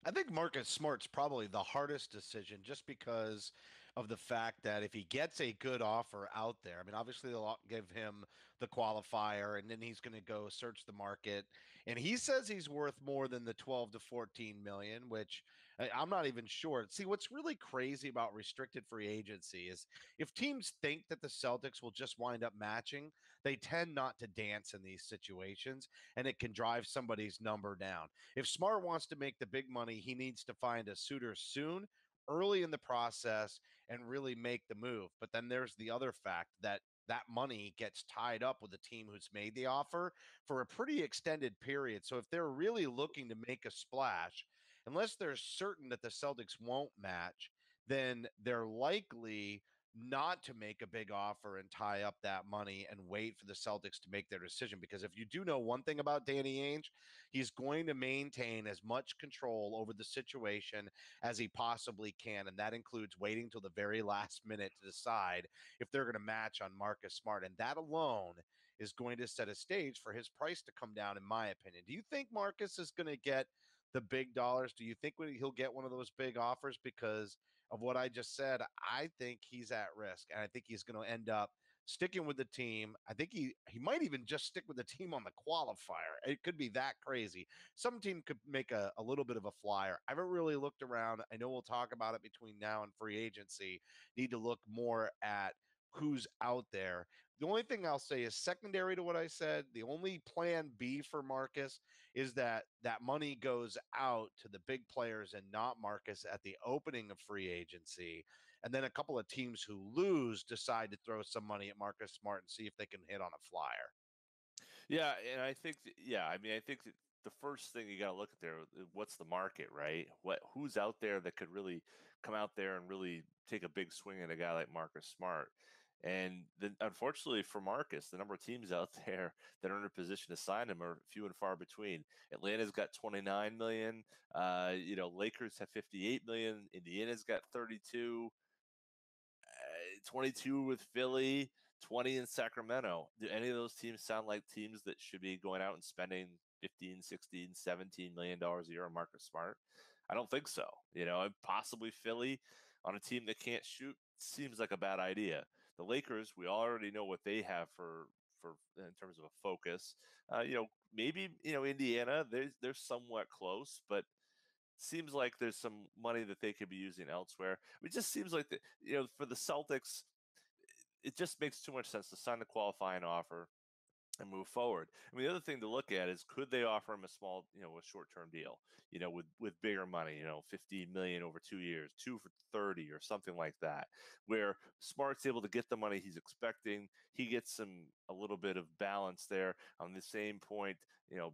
I think Marcus Smart's probably the hardest decision just because of the fact that if he gets a good offer out there, I mean, obviously they'll give him the qualifier and then he's going to go search the market. And he says he's worth more than the 12 to 14 million, which I'm not even sure. See, what's really crazy about restricted free agency is if teams think that the Celtics will just wind up matching, they tend not to dance in these situations and it can drive somebody's number down. If Smart wants to make the big money, he needs to find a suitor soon, early in the process, and really make the move. But then there's the other fact that that money gets tied up with the team who's made the offer for a pretty extended period. So if they're really looking to make a splash, unless they're certain that the Celtics won't match, then they're likely not to make a big offer and tie up that money and wait for the Celtics to make their decision. Because if you do know one thing about Danny Ainge, he's going to maintain as much control over the situation as he possibly can. And that includes waiting till the very last minute to decide if they're going to match on Marcus Smart. And that alone is going to set a stage for his price to come down, in my opinion. Do you think Marcus is going to get the big dollars? Do you think he'll get one of those big offers? Because of what I just said, I think he's at risk, and I think he's going to end up sticking with the team. I think he might even just stick with the team on the qualifier. It could be that crazy. Some team could make a little bit of a flyer. I haven't really looked around. I know we'll talk about it between now and free agency. Need to look more at who's out there. The only thing I'll say is secondary to what I said. The only plan B for Marcus is that that money goes out to the big players and not Marcus at the opening of free agency. And then a couple of teams who lose decide to throw some money at Marcus Smart and see if they can hit on a flyer. Yeah, and I think I mean I think that the first thing you got to look at there, what's the market, right? Who's out there that could really come out there and really take a big swing at a guy like Marcus Smart? And then, unfortunately for Marcus, the number of teams out there that are in a position to sign him are few and far between. Atlanta's got 29 million. Lakers have 58 million. Indiana's got 32. 22 with Philly, 20 in Sacramento. Do any of those teams sound like teams that should be going out and spending 15, 16, 17 million dollars a year on Marcus Smart? I don't think so. Possibly Philly on a team that can't shoot seems like a bad idea. The Lakers, we already know what they have for in terms of a focus. Maybe Indiana, they're somewhat close, but seems like there's some money that they could be using elsewhere. It just seems like for the Celtics, it just makes too much sense to sign the qualifying offer and move forward. I mean, the other thing to look at is could they offer him a small, a short-term deal, with bigger money, 15 million over 2 years, 2 for 30 or something like that, where Smart's able to get the money he's expecting. He gets a little bit of balance there. On the same point,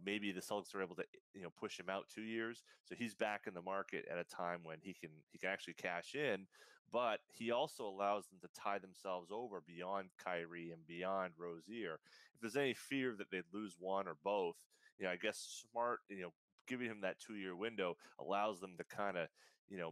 maybe the Celtics are able to, push him out 2 years. So he's back in the market at a time when he can actually cash in, but he also allows them to tie themselves over beyond Kyrie and beyond Rozier. If there's any fear that they'd lose one or both, I guess Smart, giving him that 2 year window allows them to kind of,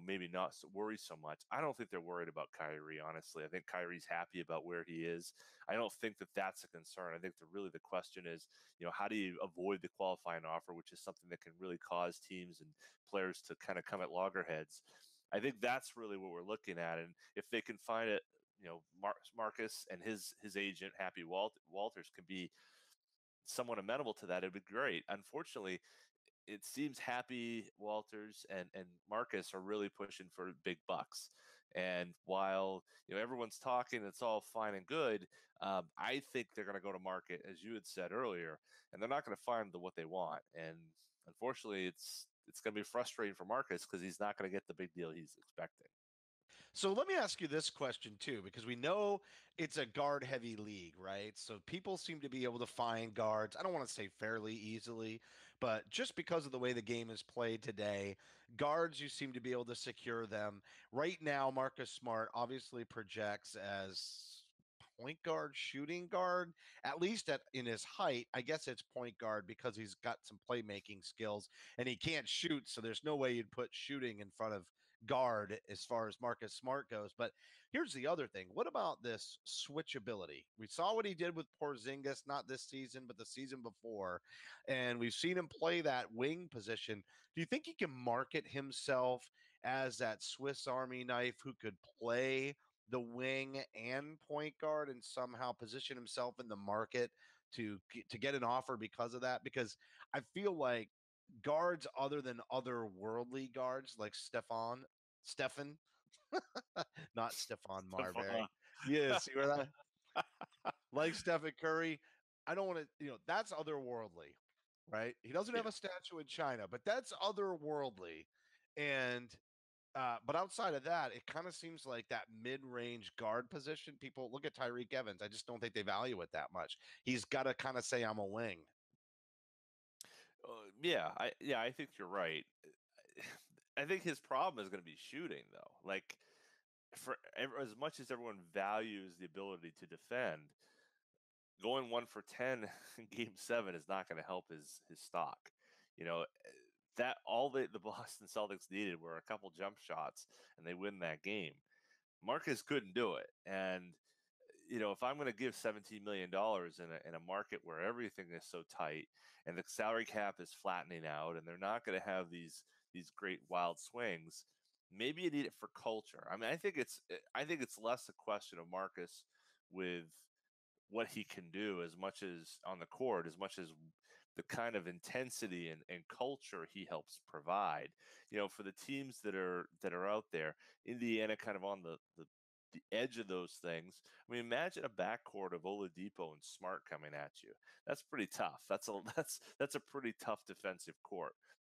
maybe not worry so much. I don't think they're worried about Kyrie, honestly. I think Kyrie's happy about where he is. I don't think that that's a concern. I think the question is, how do you avoid the qualifying offer, which is something that can really cause teams and players to kind of come at loggerheads. I think that's really what we're looking at. And if they can find it, Marcus and his agent, Happy Walters, can be somewhat amenable to that, it'd be great. Unfortunately, it seems Happy Walters and Marcus are really pushing for big bucks. And while everyone's talking, it's all fine and good. I think they're going to go to market, as you had said earlier, and they're not going to find what they want. And unfortunately, it's going to be frustrating for Marcus because he's not going to get the big deal he's expecting. So let me ask you this question too, because we know it's a guard heavy league, right? So people seem to be able to find guards. I don't want to say fairly easily, but just because of the way the game is played today, guards, you seem to be able to secure them. Right now, Marcus Smart obviously projects as point guard, shooting guard, at least in his height. I guess it's point guard because he's got some playmaking skills and he can't shoot. So there's no way you'd put shooting in front of guard as far as Marcus Smart goes. But here's the other thing. What about this switchability? We saw what he did with Porzingis, not this season, but the season before. And we've seen him play that wing position. Do you think he can market himself as that Swiss Army knife who could play the wing and point guard and somehow position himself in the market to get an offer because of that? Because I feel like guards other than otherworldly guards like Stefan, not Stephon Marbury. Yeah, see where that like Stephen Curry. I don't want to, that's otherworldly, right? He doesn't Yeah. have a statue in China, but that's otherworldly. And but outside of that, it kind of seems like that mid-range guard position. People look at Tyreek Evans. I just don't think they value it that much. He's got to kind of say, "I'm a wing." I think you're right. I think his problem is going to be shooting, though. Like, as much as everyone values the ability to defend, going 1 for 10 in Game 7 is not going to help his stock. You know, that all the Boston Celtics needed were a couple jump shots, and they win that game. Marcus couldn't do it, and if I'm going to give $17 million in a market where everything is so tight and the salary cap is flattening out, and they're not going to have these great wild swings, maybe you need it for culture. I mean, I think it's less a question of Marcus with what he can do as much as on the court, as much as the kind of intensity and culture he helps provide. For the teams that are out there, Indiana kind of on the edge of those things. I mean, imagine a backcourt of Oladipo and Smart coming at you. That's pretty tough. That's a pretty tough defensive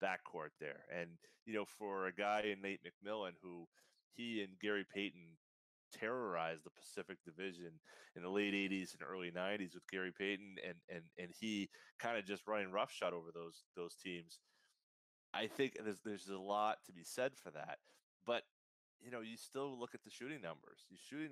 backcourt there. And for a guy in Nate McMillan who he and Gary Payton terrorized the Pacific Division in the late 80s and early 90s with Gary Payton and he kind of just running roughshod over those teams. I think there's a lot to be said for that. But you still look at the shooting numbers. The shooting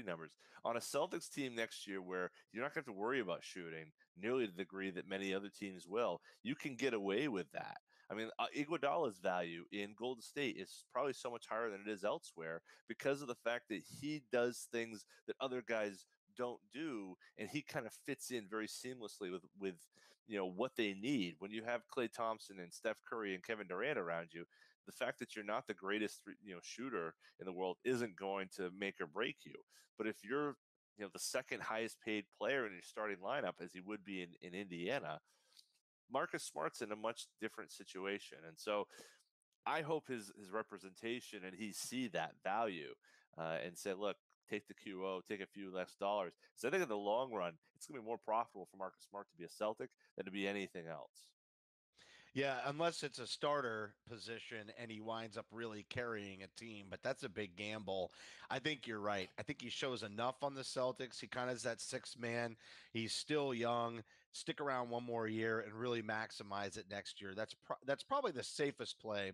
numbers on a Celtics team next year, where you're not going to have to worry about shooting nearly to the degree that many other teams will. You can get away with that. I mean, Iguodala's value in Golden State is probably so much higher than it is elsewhere because of the fact that he does things that other guys don't do, and he kind of fits in very seamlessly with what they need. When you have Klay Thompson and Steph Curry and Kevin Durant around you, the fact that you're not the greatest shooter in the world isn't going to make or break you. But if you're the second highest paid player in your starting lineup, as he would be in Indiana, Marcus Smart's in a much different situation. And so I hope his representation and he see that value and say, look, take the QO, take a few less dollars. So I think in the long run, it's going to be more profitable for Marcus Smart to be a Celtic than to be anything else. Yeah, unless it's a starter position and he winds up really carrying a team, but that's a big gamble. I think you're right. I think he shows enough on the Celtics. He kind of is that sixth man. He's still young. Stick around one more year and really maximize it next year. That's probably the safest play.